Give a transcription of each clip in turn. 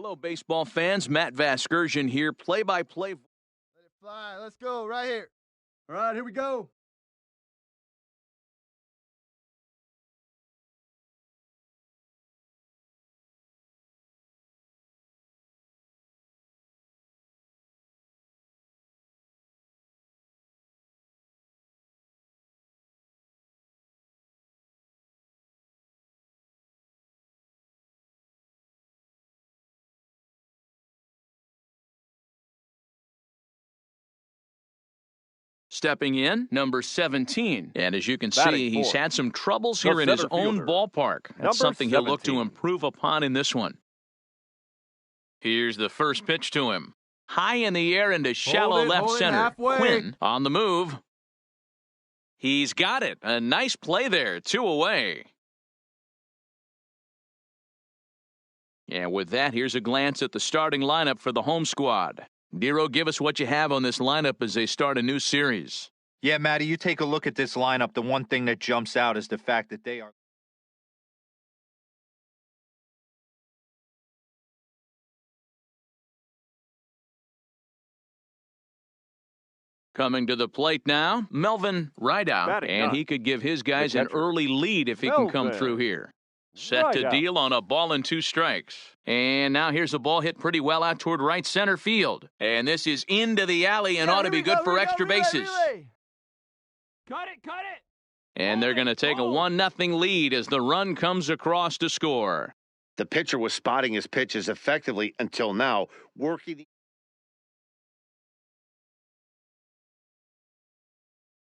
Hello, baseball fans. Matt Vasgersian here, play-by-play. Let it fly. Let's go right here. All right, here we go. Stepping in, number 17. And as you can Batting see, he's fourth, had some troubles the here in his center own fielder, ballpark. That's number something he'll look to 17. improve upon in this one. Here's the first pitch to him. High in the air into shallow left center. Halfway. Quinn on the move. He's got it. A nice play there. 2 away. And with that, here's a glance at the starting lineup for the home squad. Dero, give us what you have on this lineup as they start a new series. Yeah, Matty, you take a look at this lineup. The one thing that jumps out is the fact that they are. Coming to the plate now, Melvin Rideout, Batting and nine. he could give his guys an catcher, early lead if he can come Melvin through here. Set to Rideout. deal on a ball and 2 strikes. And now here's a ball hit pretty well out toward right center field. And this is into the alley and ought to be good for extra bases. Cut it. And they're going to take a 1-0 lead as the run comes across to score. The pitcher was spotting his pitches effectively until now, working.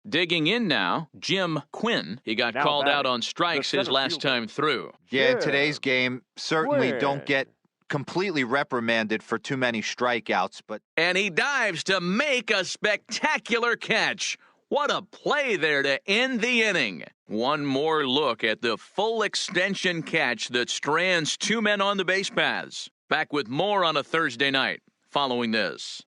Digging in now, Jim Quinn. He got Now called out batting, on strikes the his center last fielder. time through. Yeah, in today's game, certainly don't Quinn. get completely reprimanded for too many strikeouts, but And he dives to make a spectacular catch. What a play there to end the inning. One more look at the full extension catch that strands 2 men on the base paths. Back with more on a Thursday night following this.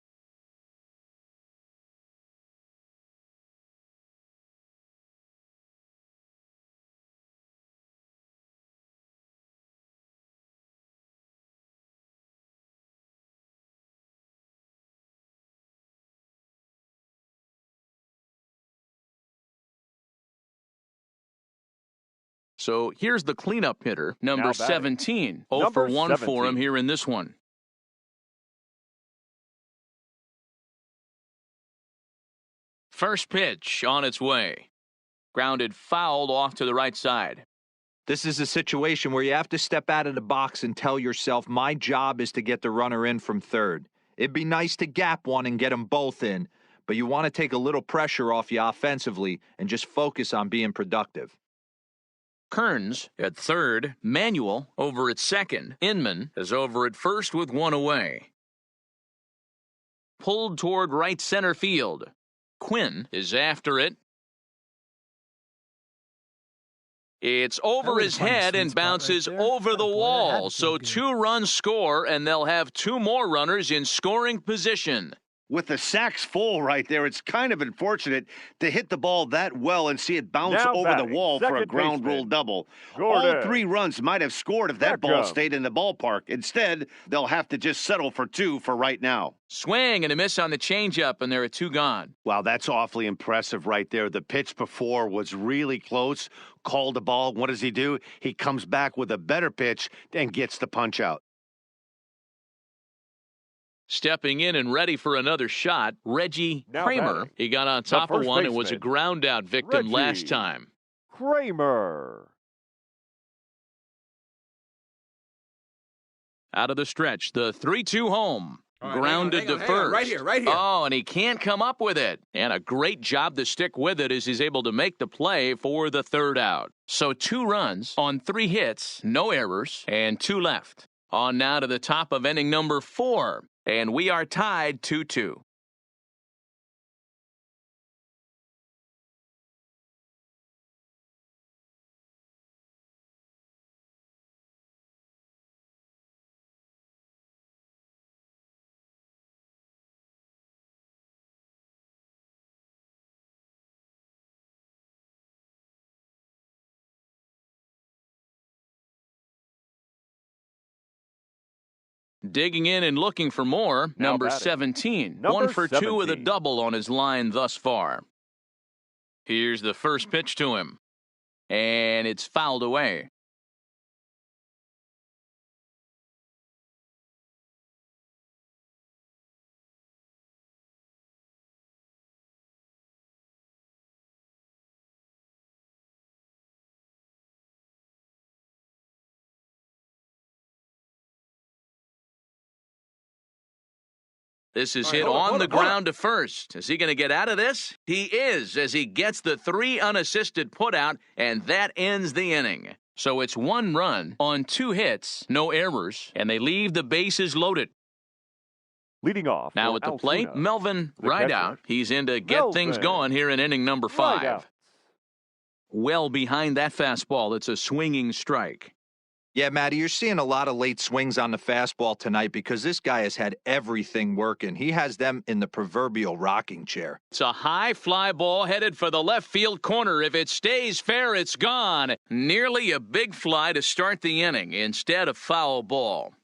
So here's the cleanup hitter, number Now batting. 17. 0 Number for 1 for him 17. here in this one. First pitch on its way. Grounded fouled off to the right side. this is a situation where you have to step out of the box and tell yourself, my job is to get the runner in from third. It'd be nice to gap one and get them both in, but you want to take a little pressure off you offensively and just focus on being productive. Kearns at third, Manuel over at second. Inman is over at first with 1 away. Pulled toward right center field. Quinn is after it. It's over his head and bounces over the wall. So 2 runs score, and they'll have 2 more runners in scoring position. With the sacks full right there, it's kind of unfortunate to hit the ball that well and see it bounce Now over the batting, wall for a second ground baseman, rule double. Gordon. All 3 runs might have scored if that ball Beckham. stayed in the ballpark. Instead, they'll have to just settle for 2 for right now. Swing and a miss on the changeup, and there are 2 gone. Wow, that's awfully impressive right there. The pitch before was really close, called the ball. What does he do? He comes back with a better pitch and gets the punch out. Stepping in and ready for another shot, Reggie Now Kramer. batting. He got on The top of first one and was a baseman, ground out victim Reggie. last time. Kramer. Out of the stretch, the 3-2 home. All right, Grounded hang on, to hang on. first. Right here. Oh, and he can't come up with it. And a great job to stick with it as he's able to make the play for the 3rd out. So 2 runs on 3 hits, no errors, and 2 left. On now to the top of inning number 4. And we are tied 2-2. Digging in and looking for more, Now number batting. 17. Number 1 for 2 with a 17. double on his line thus far. Here's the first pitch to him. And it's fouled away. This is hit on the ground to first. Is he going to get out of this? He is, as he gets the 3 unassisted putout, and that ends the inning. So it's 1 run on 2 hits, no errors, and they leave the bases loaded. Leading off. Now for at the plate, Altoona, Melvin the Rideout. catcher. He's in to get things Melvin going here in inning number 5. Rideouts. Well behind that fastball. It's a swinging strike. Yeah, Matty, you're seeing a lot of late swings on the fastball tonight because this guy has had everything working. He has them in the proverbial rocking chair. It's a high fly ball headed for the left field corner. If it stays fair, it's gone. Nearly a big fly to start the inning instead of foul ball.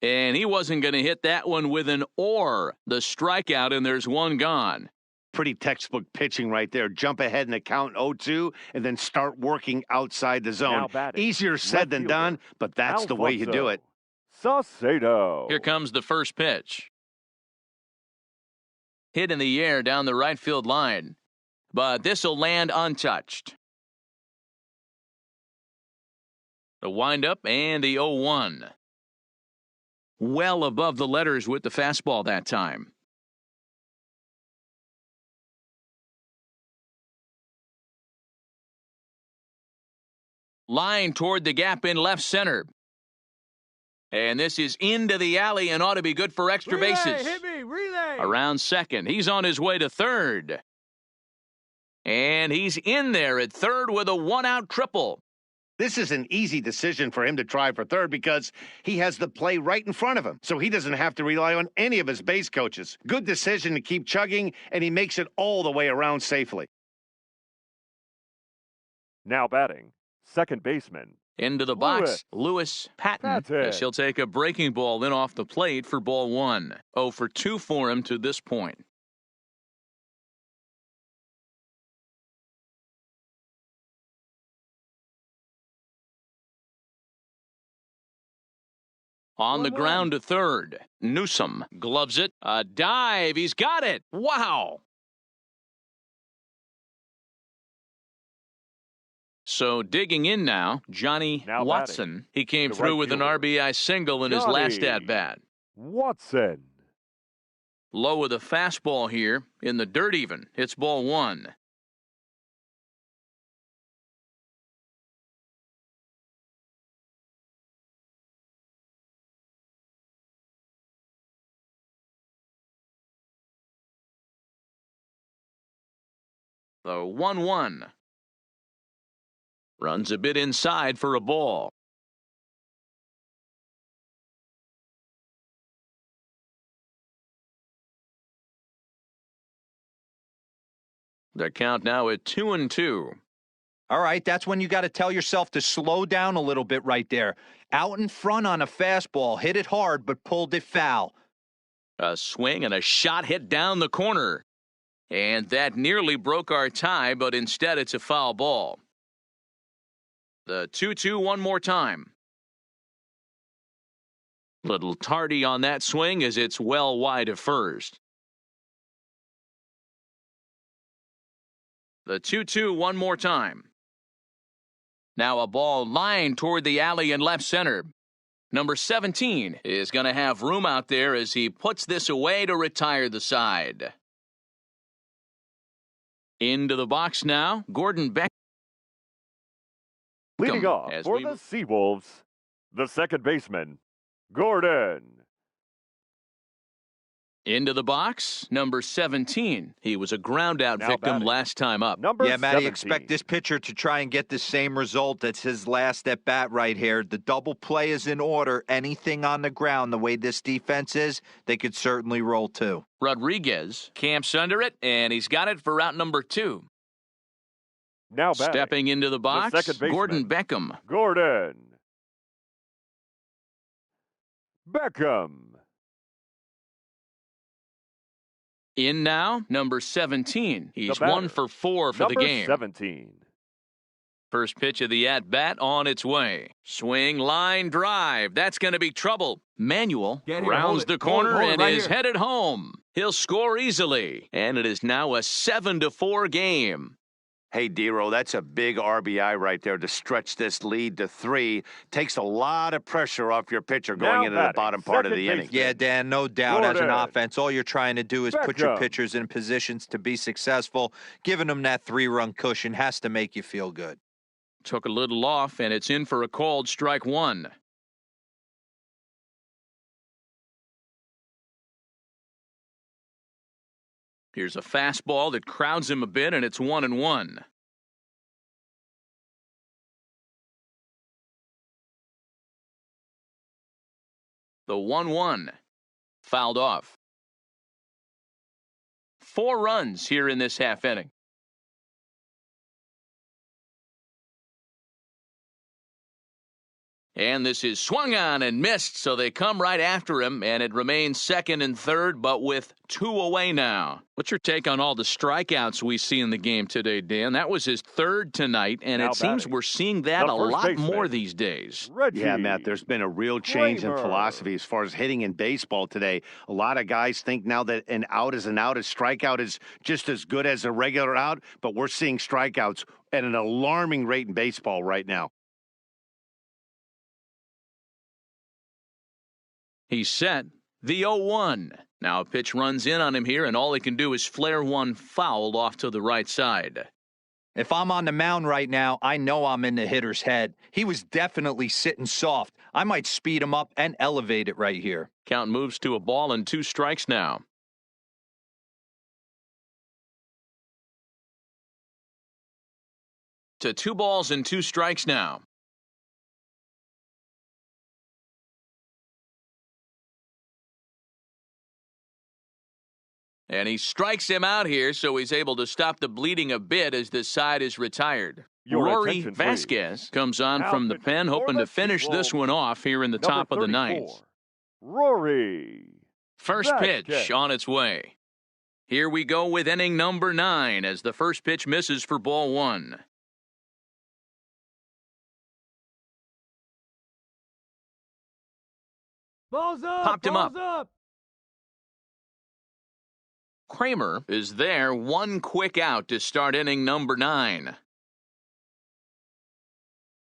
And he wasn't going to hit that one with an or. The strikeout, and there's 1 gone. Pretty textbook pitching right there. Jump ahead in the count 0-2 and then start working outside the Now zone. batting. Easier said Left than fielder, done, but that's the way you do it. Saucedo. Here comes the first pitch. Hit in the air down the right field line. But this will land untouched. The windup and the 0-1. Well above the letters with the fastball that time. Line toward the gap in left center. And this is into the alley and ought to be good for extra bases. Hit me, relay. Around second. He's on his way to third. And he's in there at third with a 1-out triple. This is an easy decision for him to try for third because he has the play right in front of him, so he doesn't have to rely on any of his base coaches. Good decision to keep chugging, and he makes it all the way around safely. Now batting. Second baseman. Into the box, Lewis Patton, as he'll take a breaking ball in off the plate for ball 1. 0 for 2 for him to this point. On the ground to third. Newsom gloves it. A dive. He's got it. Wow. So digging in now, Johnny Now Watson. batting. He came The through right with an fielder. RBI single in his last Johnny at-bat. Watson. Low with a fastball here in the dirt even. It's ball 1. The 1-1. Runs a bit inside for a ball. The count now at 2-2. All right, that's when you got to tell yourself to slow down a little bit right there. Out in front on a fastball, hit it hard, but pulled it foul. A swing and a shot hit down the corner. And that nearly broke our tie, but instead it's a foul ball. The 2-2 one more time. Little tardy on that swing as it's well wide of first. The 2-2 one more time. Now a ball lined toward the alley in left center. Number 17 is going to have room out there as he puts this away to retire the side. Into the box now, Gordon Beck. Leading off as for we- the Seawolves, the second baseman, Gordon. Into the box, number 17. He was a ground-out Now victim batting. last time up. Number Yeah, Matty, 17. expect this pitcher to try and get the same result. That's his last at bat right here. The double play is in order. Anything on the ground, the way this defense is, they could certainly roll too. Rodriguez camps under it, and he's got it for route number 2. Now batting, Stepping into the box, second baseman. Gordon Beckham. Gordon. Beckham. In now, number 17. He's The batter, 1 for 4 for the number game. 17. First pitch of the at-bat on its way. Swing, line, drive. That's going to be trouble. Manuel Get here, rounds hold it, the corner hold it and right is here. headed home. He'll score easily, and it is now a 7-4 game. Hey, Dero, that's a big RBI right there to stretch this lead to 3. Takes a lot of pressure off your pitcher going Now into the batting, bottom part of second the inning. baseman. Yeah, Dan, no doubt. As an Jordan. offense, all you're trying to do is put your Beckham. pitchers in positions to be successful. Giving them that 3-run cushion has to make you feel good. Took a little off, and it's in for a called strike 1. Here's a fastball that crowds him a bit, and it's 1-1. The 1-1 fouled off. 4 runs here in this half inning. And this is swung on and missed, so they come right after him, and it remains second and third, but with 2 away now. What's your take on all the strikeouts we see in the game today, Dan? That was his 3rd tonight, and Now it seems batting, we're seeing that the a first lot baseman. more these days. Reggie. Yeah, Matt, there's been a real change in Kramer. philosophy as far as hitting in baseball today. A lot of guys think now that an out is an out, a strikeout is just as good as a regular out, but we're seeing strikeouts at an alarming rate in baseball right now. He's set. The 0-1. Now a pitch runs in on him here, and all he can do is flare one foul off to the right side. If I'm on the mound right now, I know I'm in the hitter's head. He was definitely sitting soft. I might speed him up and elevate it right here. Count moves to a ball and 2 strikes now. To 2 balls and 2 strikes now. And he strikes him out here, so he's able to stop the bleeding a bit as this side is retired. Your Rory attention, Vasquez please. comes on Now from the pitching pen, for hoping the to finish this Seawolves. one off here in the Number top of the 34, ninth. Rory. First pitch Vasquez. on its way. Here we go with inning number 9 as the first pitch misses for ball 1. Balls up. Popped him balls up. Kramer is there, 1 quick out to start inning number 9.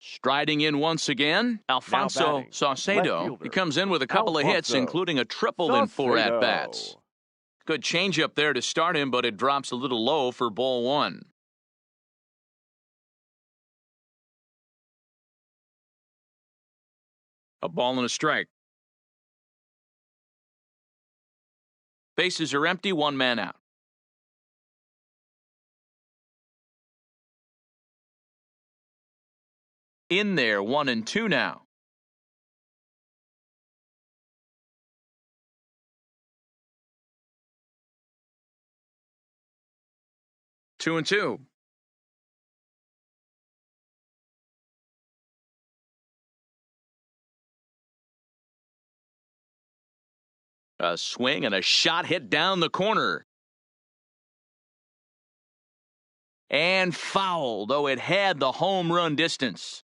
Striding in once again, Alfonso batting, Saucedo. left fielder, He comes in with a couple of hits, Alfonso including a triple in 4 Saucedo. at-bats. Good changeup there to start him, but it drops a little low for ball 1. A ball and a strike. Bases are empty, 1 man out. In there, 1 and 2 now. Two and 2. A swing and a shot hit down the corner. And foul, though it had the home run distance.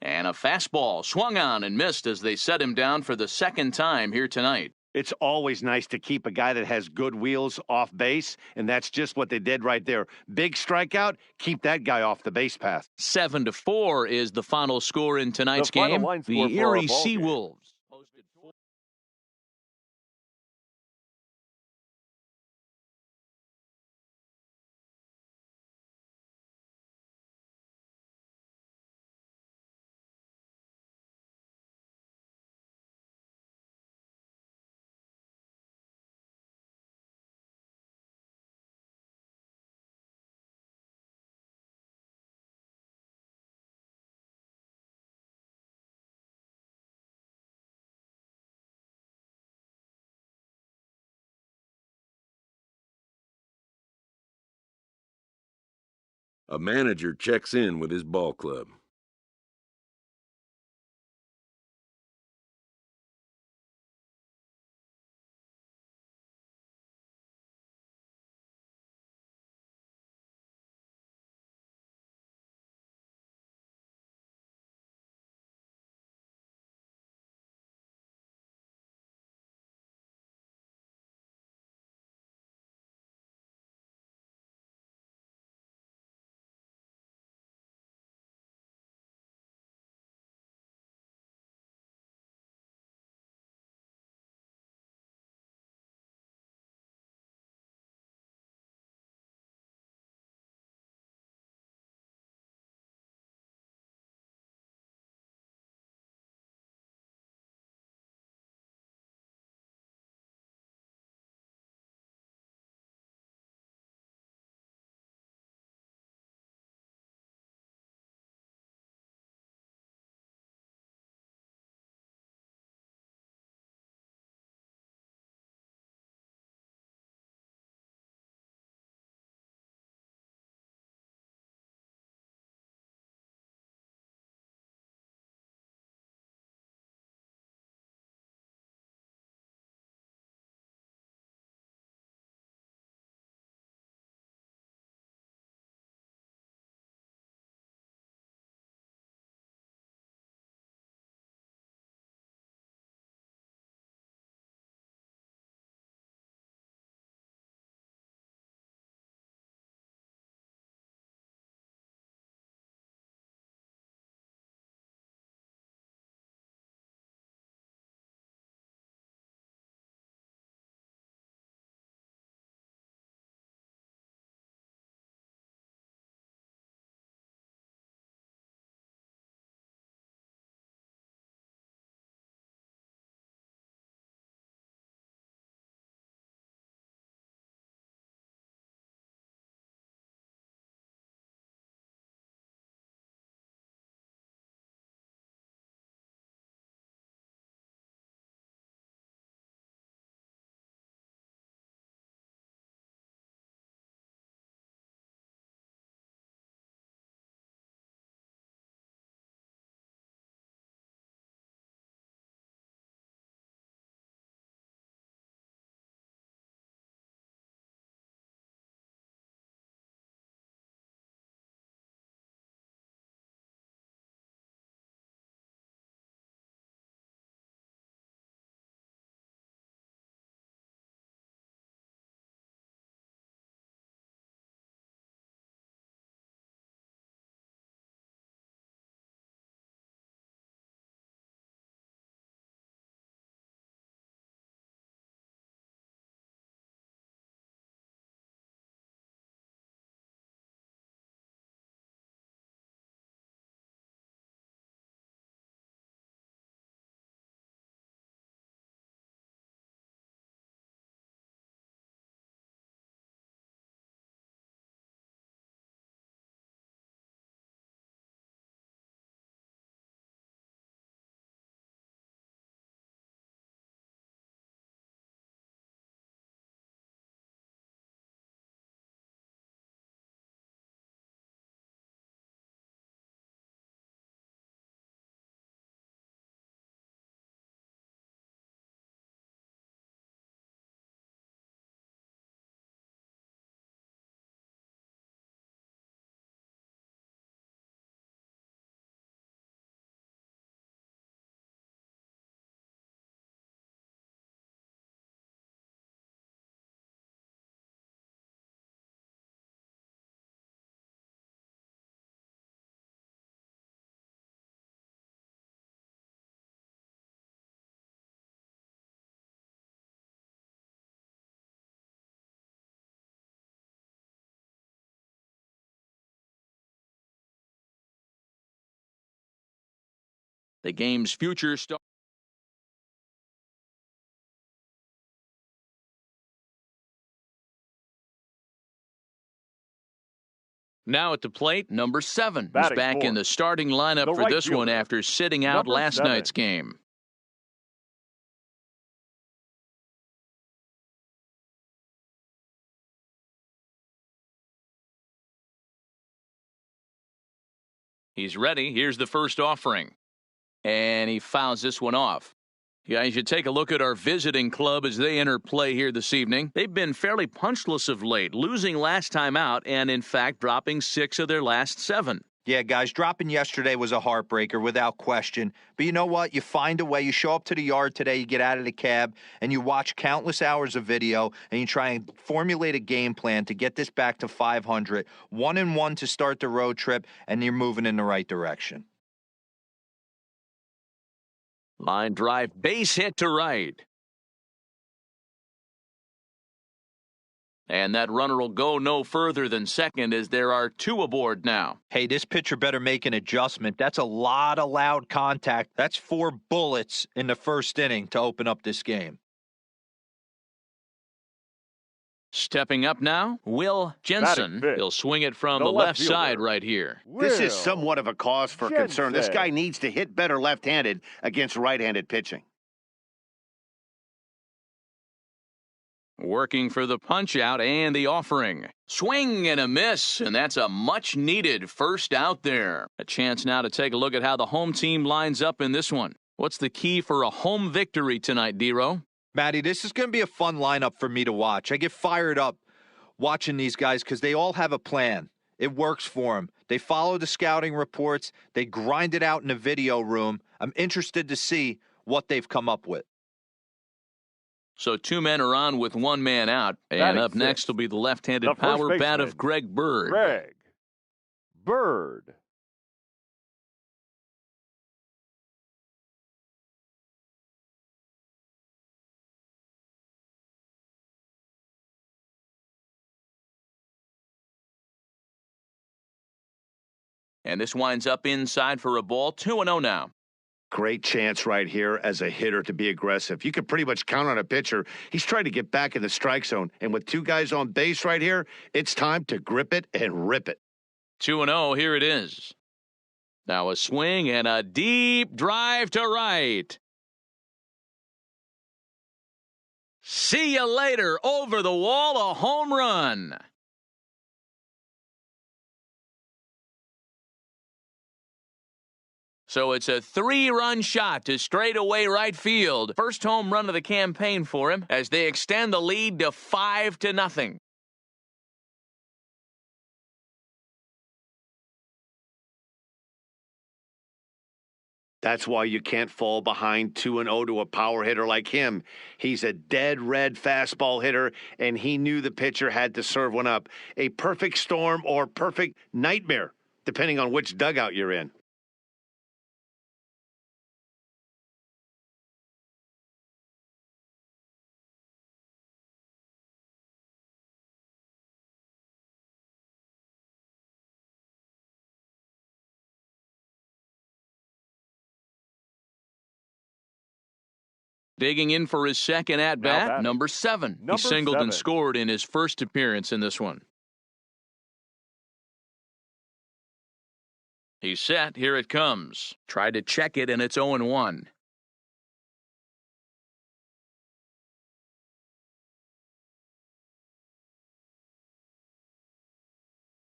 And a fastball swung on and missed as they set him down for the 2nd time here tonight. It's always nice to keep a guy that has good wheels off base, and that's just what they did right there. Big strikeout, keep that guy off the base path. 7-4 is the final score in tonight's The final game. line The score for our Erie ball game. Seawolves. A manager checks in with his ball club. The game's future star. Now at the plate, number 7 is Batting back in fourth, the starting lineup the for right this one fielder, after sitting out number last 7. night's game. He's ready. Here's the first offering. And he fouls this one off. Guys, you take a look at our visiting club as they enter play here this evening. They've been fairly punchless of late, losing last time out and, in fact, dropping 6 of their last 7. Yeah, guys, dropping yesterday was a heartbreaker without question. But you know what? You find a way. You show up to the yard today, you get out of the cab, and you watch countless hours of video, and you try and formulate a game plan to get this back to 500. 1-1 to start the road trip, and you're moving in the right direction. Line drive, base hit to right. And that runner will go no further than second as there are 2 aboard now. Hey, this pitcher better make an adjustment. That's a lot of loud contact. That's 4 bullets in the first inning to open up this game. Stepping up now, Will Jensen. fifth, He'll swing it from the the left left side fielder. right here. This is Will somewhat of a cause for concern. This Jensen. guy needs to hit better left-handed against right-handed pitching. Working for the punch out and the offering. Swing and a miss, and that's a much-needed first out there. A chance now to take a look at how the home team lines up in this one. What's the key for a home victory tonight, Dero? Matty, this is going to be a fun lineup for me to watch. I get fired up watching these guys because they all have a plan. It works for them. They follow the scouting reports. They grind it out in the video room. I'm interested to see what they've come up with. So 2 men are on with 1 man out. And Batting up next sixth, will be the left-handed the first power bat baseman, of Greg Bird. Greg Bird. And this winds up inside for a ball. 2-0 now. Great chance right here as a hitter to be aggressive. You can pretty much count on a pitcher. He's trying to get back in the strike zone. And with 2 guys on base right here, it's time to grip it and rip it. 2-0, here it is. Now a swing and a deep drive to right. See you later. Over the wall, a home run. So it's a 3-run shot to straightaway right field. First home run of the campaign for him as they extend the lead to 5-0. That's why you can't fall behind 2-0 to a power hitter like him. He's a dead red fastball hitter, and he knew the pitcher had to serve one up. A perfect storm or perfect nightmare, depending on which dugout you're in. Digging in for his second at-bat, batting, number 7. He number singled and 7. scored in his first appearance in this one. He's set. Here it comes. Tried to check it, and it's 0-1.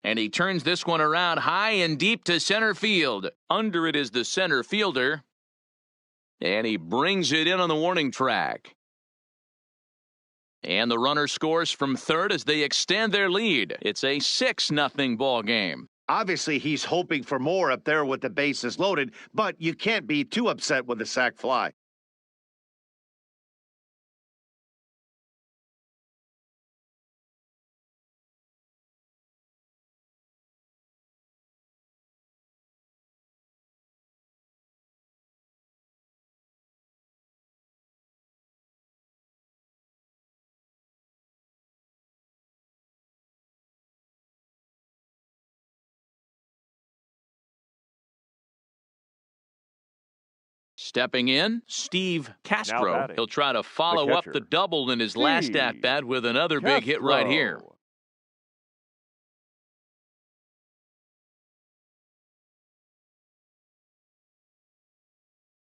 And he turns this one around high and deep to center field. Under it is the center fielder. And he brings it in on the warning track. And the runner scores from third as they extend their lead. It's a 6-0 ball game. Obviously, he's hoping for more up there with the bases loaded, but you can't be too upset with a sac fly. Stepping in, Steve Castro. batting, He'll try to follow up the catcher, double in his last Steve at-bat with another big hit right here. Castro.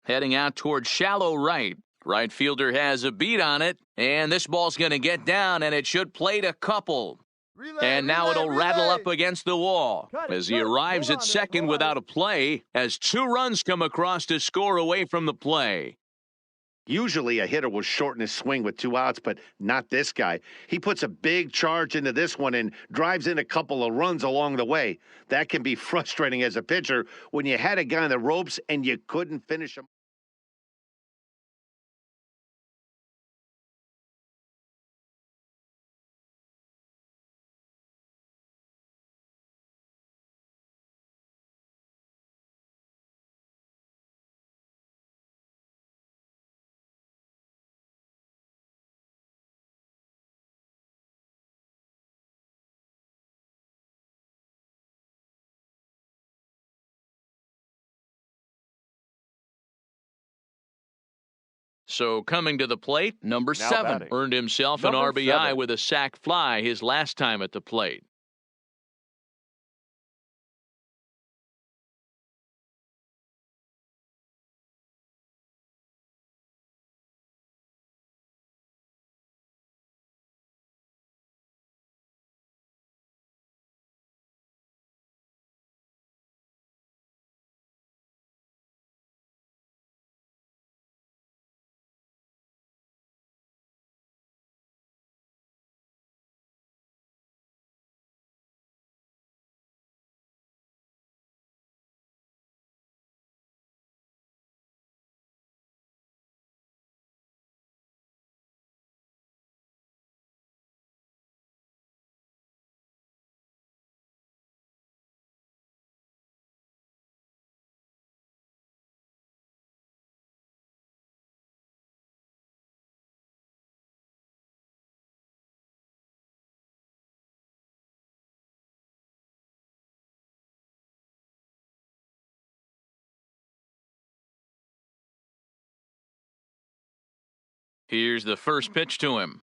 Heading out towards shallow right. Right fielder has a beat on it, and this ball's going to get down, and it should plate a couple. And now it'll rattle up against the wall as he arrives at second without a play, as 2 runs come across to score away from the play. Usually a hitter will shorten his swing with 2 outs, but not this guy. He puts a big charge into this one and drives in a couple of runs along the way. That can be frustrating as a pitcher when you had a guy on the ropes and you couldn't finish him. So coming to the plate, number Now 7 batting, earned himself an number RBI 7. with a sac fly his last time at the plate. Here's the first pitch to him.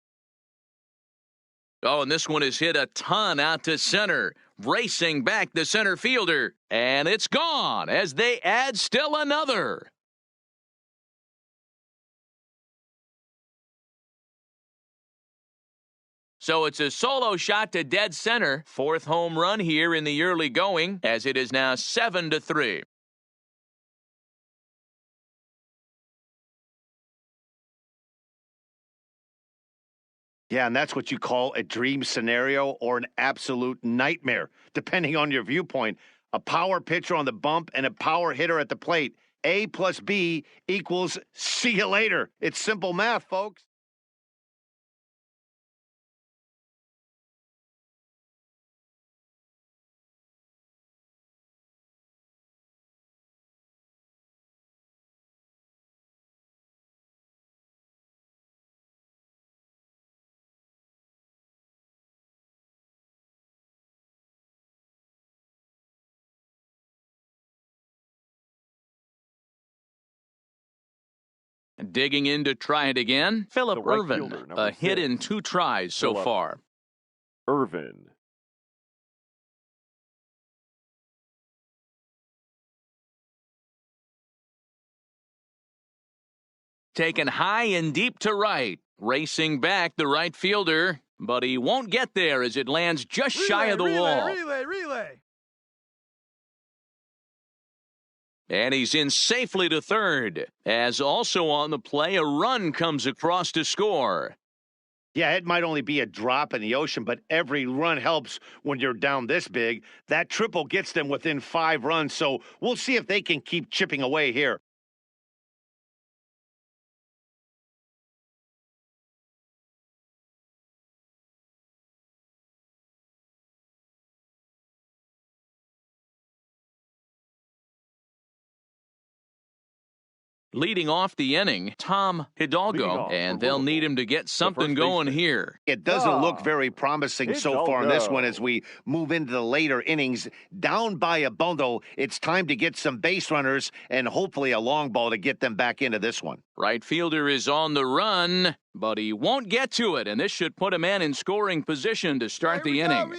Oh, and this one is hit a ton out to center. Racing back the center fielder. And it's gone as they add still another. So it's a solo shot to dead center. 4th home run here in the early going, as it is now 7-3. Yeah, and that's what you call a dream scenario or an absolute nightmare, depending on your viewpoint. A power pitcher on the bump and a power hitter at the plate. A plus B equals see you later. It's simple math, folks. Digging in to try it again, Phillip The right Ervin. fielder, number A hit 6. in 2 tries so Phillip far. Ervin. Taken high and deep to right. Racing back the right fielder, but he won't get there as it lands just shy of the wall. Relay. And he's in safely to third, as also on the play, a run comes across to score. Yeah, it might only be a drop in the ocean, but every run helps when you're down this big. That triple gets them within 5 runs, so we'll see if they can keep chipping away here. Leading off the inning, Tom Leading Hidalgo, off and for they'll need Louisville, him to get the something first going baseman. here. It doesn't look Yeah. very promising so far in this one as Hidalgo. we move into the later innings. Down by a bundle, it's time to get some base runners and hopefully a long ball to get them back into this one. Right fielder is on the run, but he won't get to it, and this should put a man in scoring position to start the inning. Relay,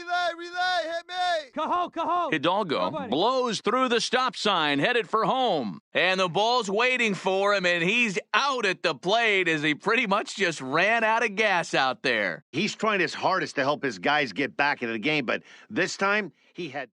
hit me. Cajon. Hidalgo blows through the stop sign, headed for home. And the ball's waiting for him, and he's out at the plate as he pretty much just ran out of gas out there. He's trying his hardest to help his guys get back into the game, but this time he had.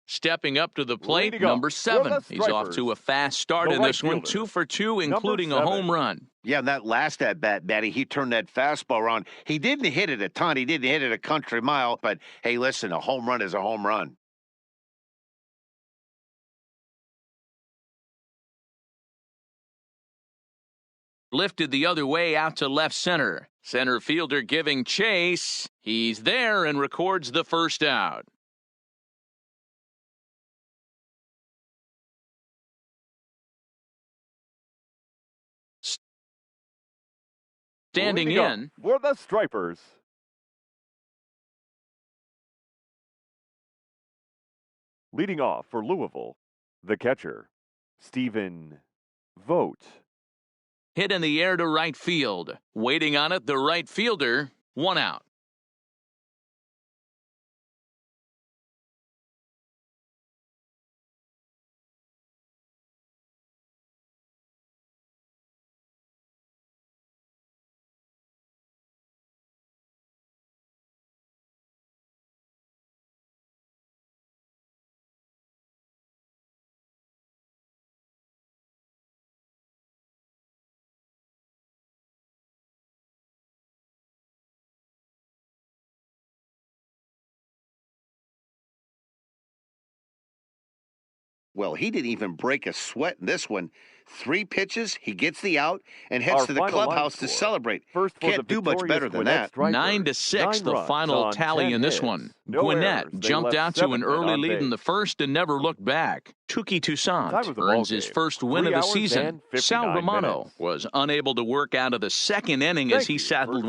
Stepping up to the plate, Leading number off for 7. the He's off to Stripers, a fast start the in right this one, fielder, 2 for 2, number including a 7. home run. Yeah, and that last at bat, Batty, he turned that fastball around. He didn't hit it a ton. He didn't hit it a country mile. But hey, listen, a home run is a home run. Lifted the other way out to left center. Center fielder giving chase. He's there and records the first out. Standing Leading up in, for the Stripers. Leading off for Louisville, the catcher, Stephen Vogt. hit in the air to right field. Waiting on it, the right fielder, 1 out. Well, he didn't even break a sweat in this one. 3 pitches, he gets the out, and heads Our to the final line clubhouse to score. celebrate. First for Can't the do much victorious better than Gwinnett that. Strikers. 9-6, the 9 final runs on tally 10 in this hits. one. No Gwinnett errors. They jumped left out to 7 an men early on lead in base. the first and never looked back. Tuki Toussaint Time of the earns ballgame, his first win 3 of the hours season. and Sal 59 Romano minutes. was unable to work out of the second inning as Thank he you for saddled with